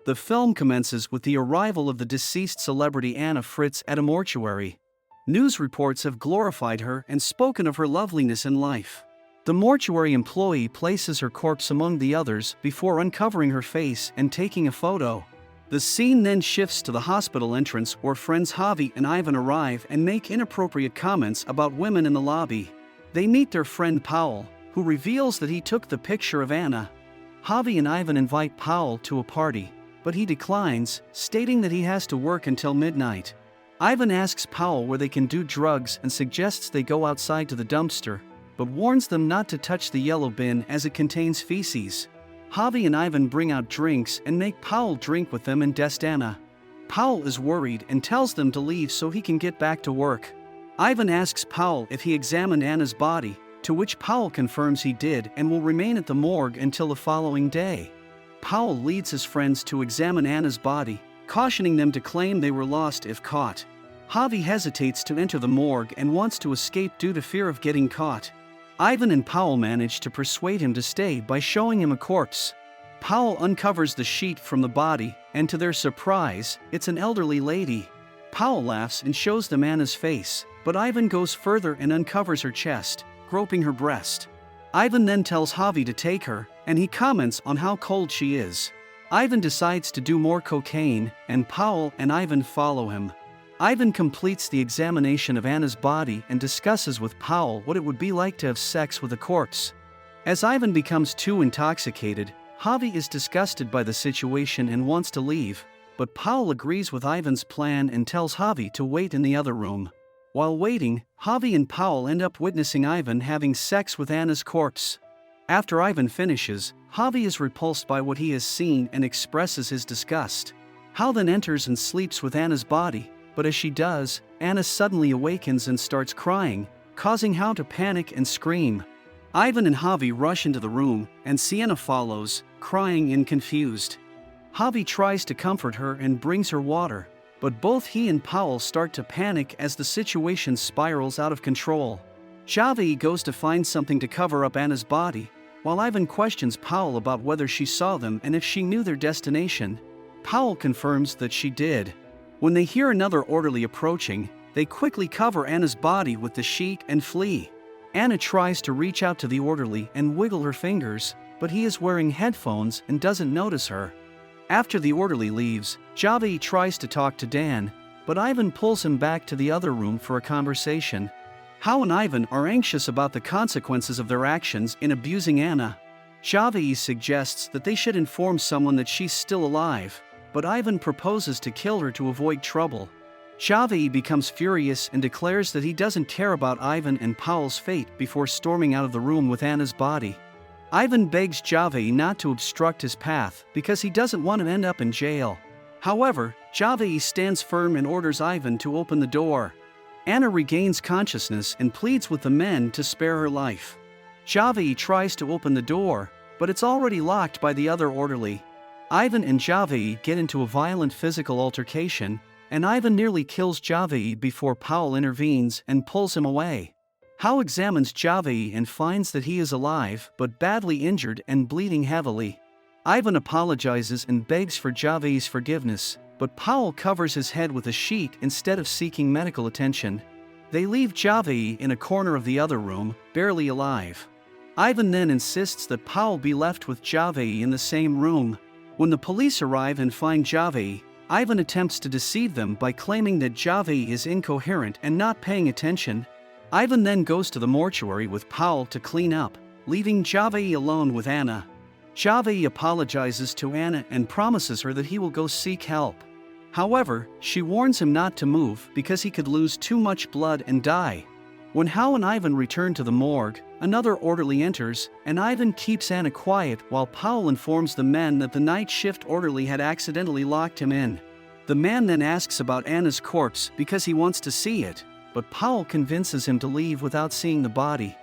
The film commences with the arrival of the deceased celebrity Anna Fritz at a mortuary. News reports have glorified her and spoken of her loveliness in life. The mortuary employee places her corpse among the others before uncovering her face and taking a photo. The scene then shifts to the hospital entrance where friends Javi and Ivan arrive and make inappropriate comments about women in the lobby. They meet their friend Paul, who reveals that he took the picture of Anna. Javi and Ivan invite Paul to a party, but he declines, stating that he has to work until midnight. Ivan asks Paul where they can do drugs and suggests they go outside to the dumpster, but warns them not to touch the yellow bin as it contains feces. Javi and Ivan bring out drinks and make Paul drink with them and dest Anna. Paul is worried and tells them to leave so he can get back to work. Ivan asks Paul if he examined Anna's body, to which Paul confirms he did and will remain at the morgue until the following day. Paul leads his friends to examine Anna's body, cautioning them to claim they were lost if caught. Javi hesitates to enter the morgue and wants to escape due to fear of getting caught. Ivan and Paul manage to persuade him to stay by showing him a corpse. Paul uncovers the sheet from the body, and to their surprise, it's an elderly lady. Paul laughs and shows them Anna's face, but Ivan goes further and uncovers her chest, groping her breast. Ivan then tells Javi to take her, and he comments on how cold she is. Ivan decides to do more cocaine, and Paul and Ivan follow him. Ivan completes the examination of Anna's body and discusses with Paul what it would be like to have sex with a corpse. As Ivan becomes too intoxicated, Javi is disgusted by the situation and wants to leave, but Paul agrees with Ivan's plan and tells Javi to wait in the other room. While waiting, Javi and Paul end up witnessing Ivan having sex with Anna's corpse. After Ivan finishes, Javi is repulsed by what he has seen and expresses his disgust. Hal then enters and sleeps with Anna's body, but as she does, Anna suddenly awakens and starts crying, causing Hal to panic and scream. Ivan and Javi rush into the room, and Sienna follows, crying and confused. Javi tries to comfort her and brings her water, but both he and Paul start to panic as the situation spirals out of control. Javi goes to find something to cover up Anna's body, while Ivan questions Paul about whether she saw them and if she knew their destination. Paul confirms that she did. When they hear another orderly approaching, they quickly cover Anna's body with the sheet and flee. Anna tries to reach out to the orderly and wiggle her fingers, but he is wearing headphones and doesn't notice her. After the orderly leaves, Javi tries to talk to Dan, but Ivan pulls him back to the other room for a conversation. Hal and Ivan are anxious about the consequences of their actions in abusing Anna. Javi suggests that they should inform someone that she's still alive, but Ivan proposes to kill her to avoid trouble. Javi becomes furious and declares that he doesn't care about Ivan and Paul's fate before storming out of the room with Anna's body. Ivan begs Javi not to obstruct his path because he doesn't want to end up in jail. However, Javi stands firm and orders Ivan to open the door. Anna regains consciousness and pleads with the men to spare her life. Javi tries to open the door, but it's already locked by the other orderly. Ivan and Javi get into a violent physical altercation, and Ivan nearly kills Javi before Paul intervenes and pulls him away. Hal examines Javi and finds that he is alive but badly injured and bleeding heavily. Ivan apologizes and begs for Javi's forgiveness, but Paul covers his head with a sheet instead of seeking medical attention. They leave Javi in a corner of the other room, barely alive. Ivan then insists that Paul be left with Javi in the same room. When the police arrive and find Javi, Ivan attempts to deceive them by claiming that Javi is incoherent and not paying attention. Ivan then goes to the mortuary with Paul to clean up, leaving Javi alone with Anna. Javi apologizes to Anna and promises her that he will go seek help. However, she warns him not to move because he could lose too much blood and die. When Hal and Ivan return to the morgue, another orderly enters, and Ivan keeps Anna quiet while Paul informs the men that the night shift orderly had accidentally locked him in. The man then asks about Anna's corpse because he wants to see it, but Paul convinces him to leave without seeing the body.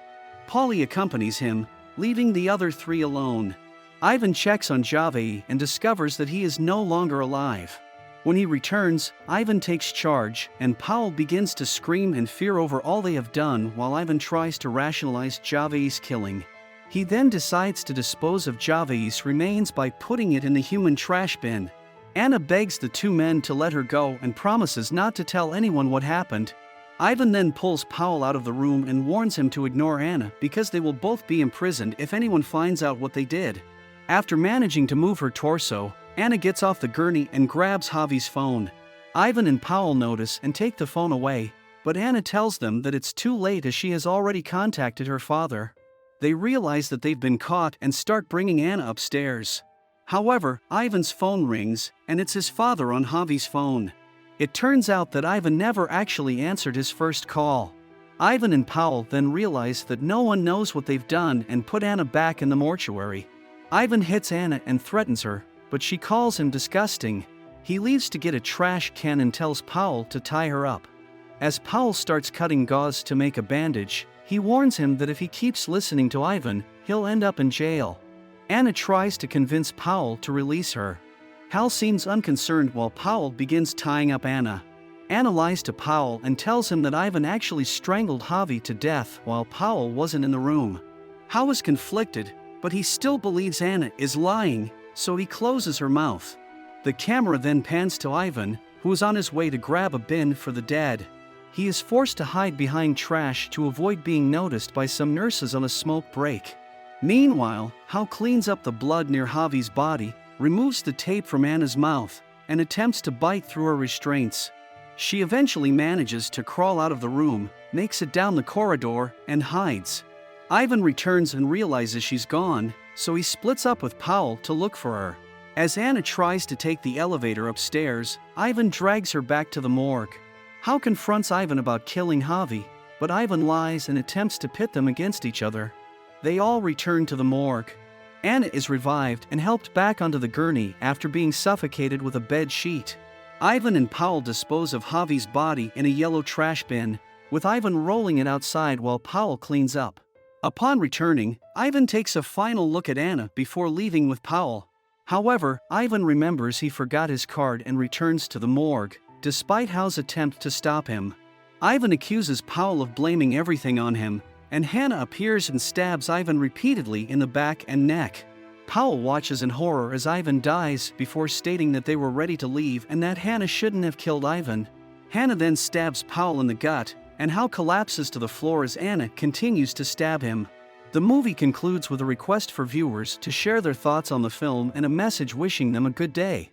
Polly accompanies him, leaving the other three alone. Ivan checks on Javi and discovers that he is no longer alive. When he returns, Ivan takes charge, and Paul begins to scream in fear over all they have done while Ivan tries to rationalize Javi's killing. He then decides to dispose of Javi's remains by putting it in the human trash bin. Anna begs the two men to let her go and promises not to tell anyone what happened. Ivan then pulls Powell out of the room and warns him to ignore Anna because they will both be imprisoned if anyone finds out what they did. After managing to move her torso, Anna gets off the gurney and grabs Javi's phone. Ivan and Powell notice and take the phone away, but Anna tells them that it's too late as she has already contacted her father. They realize that they've been caught and start bringing Anna upstairs. However, Ivan's phone rings, and it's his father on Javi's phone. It turns out that Ivan never actually answered his first call. Ivan and Powell then realize that no one knows what they've done and put Anna back in the mortuary. Ivan hits Anna and threatens her, but she calls him disgusting. He leaves to get a trash can and tells Powell to tie her up. As Powell starts cutting gauze to make a bandage, he warns him that if he keeps listening to Ivan, he'll end up in jail. Anna tries to convince Powell to release her. Hal seems unconcerned while Powell begins tying up Anna. Anna lies to Powell and tells him that Ivan actually strangled Javi to death while Powell wasn't in the room. Hal is conflicted, but he still believes Anna is lying, so he closes her mouth. The camera then pans to Ivan, who is on his way to grab a bin for the dead. He is forced to hide behind trash to avoid being noticed by some nurses on a smoke break. Meanwhile, Hal cleans up the blood near Javi's body, removes the tape from Anna's mouth, and attempts to bite through her restraints. She eventually manages to crawl out of the room, makes it down the corridor, and hides. Ivan returns and realizes she's gone, so he splits up with Powell to look for her. As Anna tries to take the elevator upstairs, Ivan drags her back to the morgue. Hal confronts Ivan about killing Javi, but Ivan lies and attempts to pit them against each other. They all return to the morgue. Anna is revived and helped back onto the gurney after being suffocated with a bed sheet. Ivan and Powell dispose of Javi's body in a yellow trash bin, with Ivan rolling it outside while Powell cleans up. Upon returning, Ivan takes a final look at Anna before leaving with Powell. However, Ivan remembers he forgot his card and returns to the morgue, despite Hal's attempt to stop him. Ivan accuses Powell of blaming everything on him, and Hannah appears and stabs Ivan repeatedly in the back and neck. Powell watches in horror as Ivan dies before stating that they were ready to leave and that Hannah shouldn't have killed Ivan. Hannah then stabs Powell in the gut, and Hal collapses to the floor as Anna continues to stab him. The movie concludes with a request for viewers to share their thoughts on the film and a message wishing them a good day.